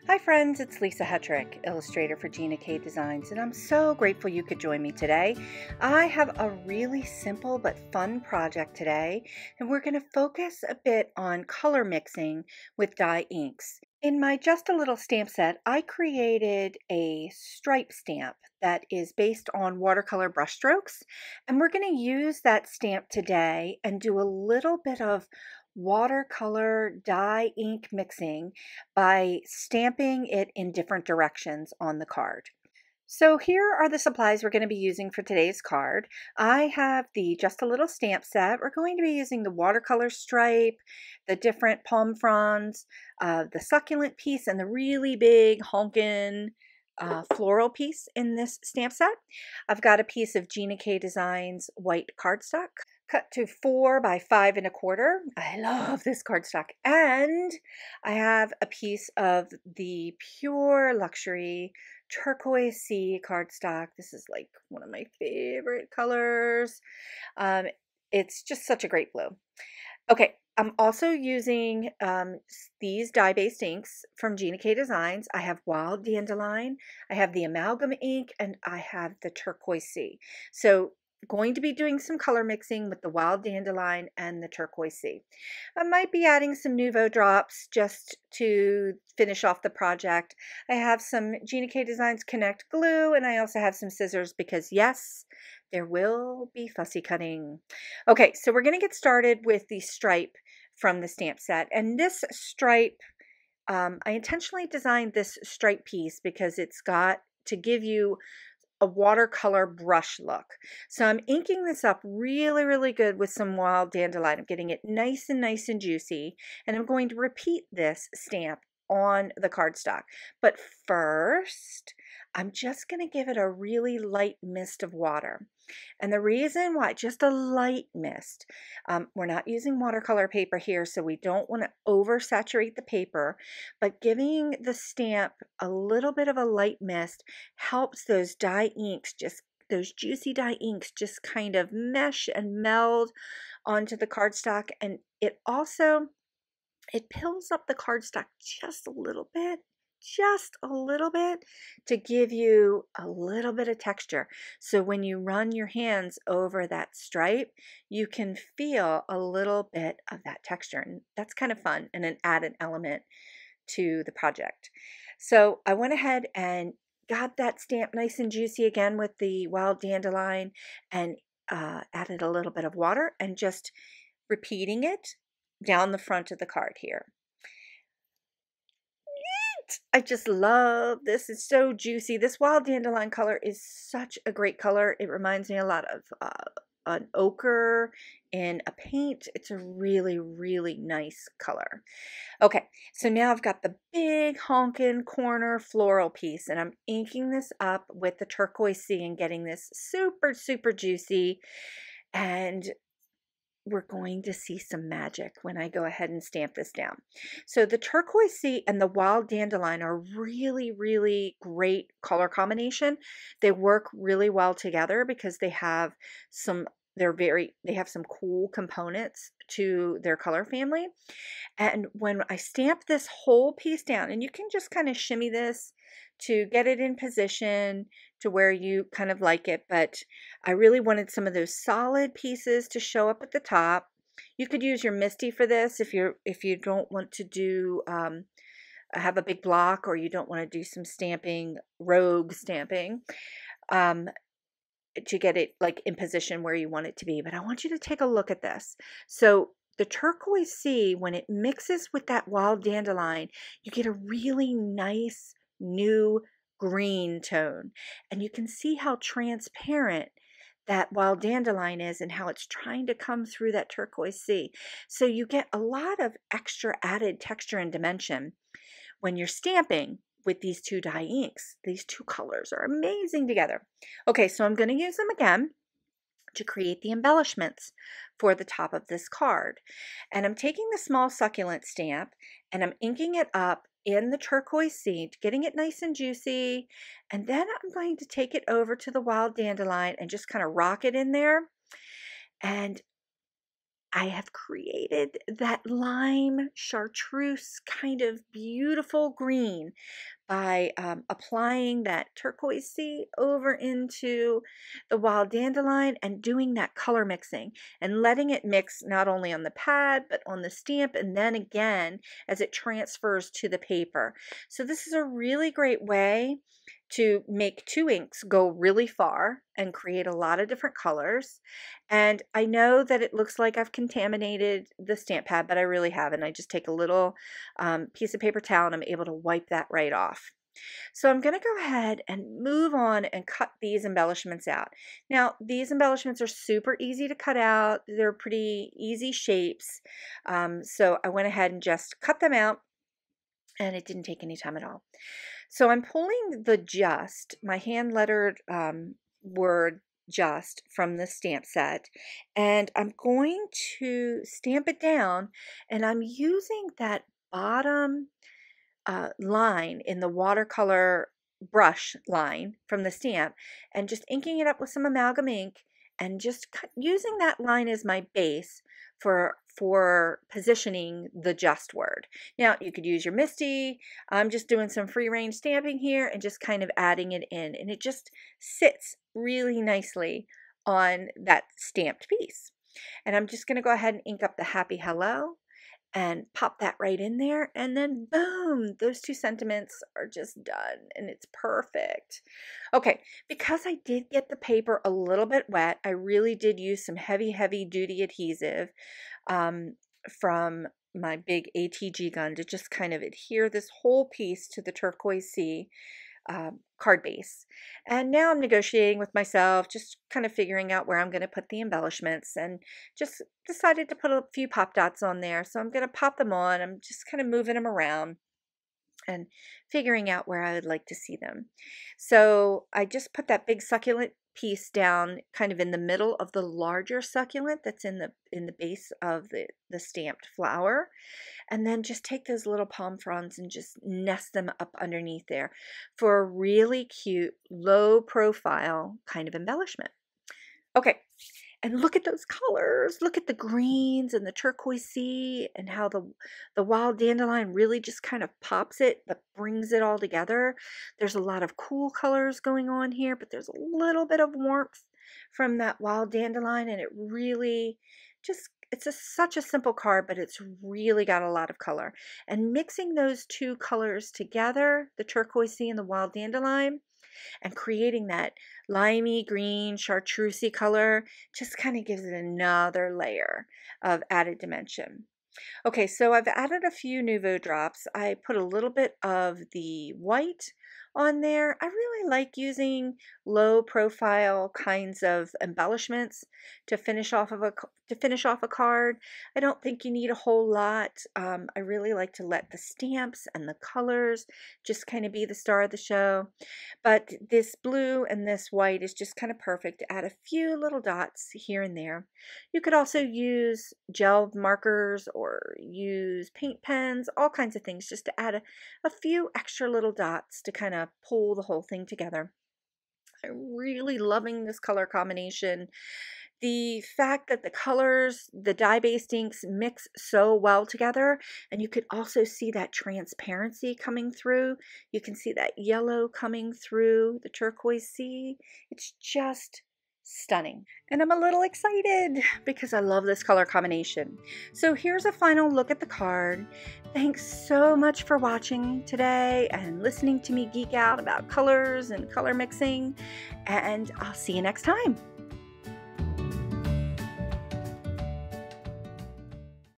Hi friends, it's Lisa Hetrick, illustrator for Gina K Designs, and I'm so grateful you could join me today. I have a really simple but fun project today, and we're going to focus a bit on color mixing with dye inks. In my Just a Little stamp set, I created a stripe stamp that is based on watercolor brushstrokes, and we're going to use that stamp today and do a little bit of watercolor dye ink mixing by stamping it in different directions on the card. So here are the supplies we're going to be using for today's card. I have the Just a Little stamp set. We're going to be using the watercolor stripe, the different palm fronds, the succulent piece, and the really big honkin' floral piece in this stamp set. I've got a piece of Gina K Designs white cardstock cut to 4 by 5 1/4. I love this cardstock. And I have a piece of the Pure Luxury Turquoise Sea cardstock. This is like one of my favorite colors. It's just such a great blue. Okay, I'm also using these dye-based inks from Gina K Designs. I have Wild Dandelion, I have the Amalgam ink, and I have the Turquoise Sea. So going to be doing some color mixing with the Wild Dandelion and the Turquoise Sea. I might be adding some Nouveau drops just to finish off the project. I have some Gina K Designs Connect glue, and I also have some scissors because yes, there will be fussy cutting. Okay, so we're going to get started with the stripe from the stamp set. And this stripe, I intentionally designed this stripe piece because it's got to give you a watercolor brush look. So I'm inking this up really, really good with some Wild Dandelion. I'm getting it nice and juicy. And I'm going to repeat this stamp on the cardstock. But first, I'm just going to give it a really light mist of water. And the reason why, just a light mist, we're not using watercolor paper here, so we don't want to oversaturate the paper, but giving the stamp a little bit of a light mist helps those dye inks, just those juicy dye inks, just kind of mesh and meld onto the cardstock. And it also, it pills up the cardstock just a little bit to give you a little bit of texture. So when you run your hands over that stripe, you can feel a little bit of that texture. And that's kind of fun and an added element to the project. So I went ahead and got that stamp nice and juicy again with the Wild Dandelion and added a little bit of water and just repeating it down the front of the card here. I just love this. It's so juicy. This Wild Dandelion color is such a great color. It reminds me a lot of an ochre in a paint. It's a really, really nice color. Okay, so now I've got the big honkin' corner floral piece, and I'm inking this up with the Turquoise Sea and getting this super, super juicy. And we're going to see some magic when I go ahead and stamp this down. So the Turquoise Sea and the Wild Dandelion are really, really great color combination. They work really well together because they have some, they have some cool components to their color family. And when I stamp this whole piece down, and you can just kind of shimmy this to get it in position to where you kind of like it, but I really wanted some of those solid pieces to show up at the top. You could use your MISTI for this if you don't want to do have a big block, or you don't want to do some stamping, rogue stamping, to get it like in position where you want it to be. But I want you to take a look at this. So the Turquoise Sea, when it mixes with that Wild Dandelion, you get a really nice new green tone. And you can see how transparent that Wild Dandelion is and how it's trying to come through that Turquoise Sea. So you get a lot of extra added texture and dimension when you're stamping with these two dye inks. These two colors are amazing together. Okay, so I'm going to use them again to create the embellishments for the top of this card. And I'm taking the small succulent stamp and I'm inking it up in the Turquoise Sea, getting it nice and juicy. And then I'm going to take it over to the Wild Dandelion and just kind of rock it in there. And I have created that lime chartreuse kind of beautiful green by applying that turquoise sea over into the wild dandelion and doing that color mixing and letting it mix not only on the pad but on the stamp and then again as it transfers to the paper. So this is a really great way to make two inks go really far and create a lot of different colors. And I know that it looks like I've contaminated the stamp pad, but I really haven't. I just take a little piece of paper towel and I'm able to wipe that right off. So I'm going to go ahead and move on and cut these embellishments out. Now, these embellishments are super easy to cut out. They're pretty easy shapes. So I went ahead and just cut them out, and it didn't take any time at all. So I'm pulling the just, my hand lettered word just from the stamp set, and I'm going to stamp it down, and I'm using that bottom line in the watercolor brush line from the stamp and just inking it up with some amalgam ink and just using that line as my base for positioning the just word. Now you could use your MISTI. I'm just doing some free range stamping here and just kind of adding it in, and it just sits really nicely on that stamped piece. And I'm just going to go ahead and ink up the happy hello and pop that right in there, and then boom, those two sentiments are just done and it's perfect. Okay, because I did get the paper a little bit wet, I really did use some heavy duty adhesive from my big ATG gun to just kind of adhere this whole piece to the Turquoise Sea card base. And now I'm negotiating with myself, just kind of figuring out where I'm going to put the embellishments, and just decided to put a few pop dots on there. So I'm going to pop them on. I'm just kind of moving them around and figuring out where I would like to see them. So I just put that big succulent piece down kind of in the middle of the larger succulent that's in the base of the stamped flower, and then just take those little palm fronds and just nest them up underneath there for a really cute low profile kind of embellishment. Okay, and look at those colors. Look at the greens and the turquoise sea and how the wild dandelion really just kind of pops it but brings it all together. There's a lot of cool colors going on here, but there's a little bit of warmth from that wild dandelion, and it really just, it's such a simple card, but it's really got a lot of color. And mixing those two colors together, the turquoise sea and the wild dandelion, and creating that limey green chartreusey color just kind of gives it another layer of added dimension. Okay, so I've added a few Nouveau drops. I put a little bit of the white on there. I really like using low profile kinds of embellishments to finish off a card. I don't think you need a whole lot. I really like to let the stamps and the colors just kind of be the star of the show. But this blue and this white is just kind of perfect to add a few little dots here and there. You could also use gel markers or use paint pens, all kinds of things, just to add a few extra little dots to kind of pull the whole thing together. I'm really loving this color combination. The fact that the colors, the dye-based inks mix so well together, and you could also see that transparency coming through. You can see that yellow coming through the turquoise sea. It's just stunning. And I'm a little excited because I love this color combination. So here's a final look at the card. Thanks so much for watching today and listening to me geek out about colors and color mixing. And I'll see you next time.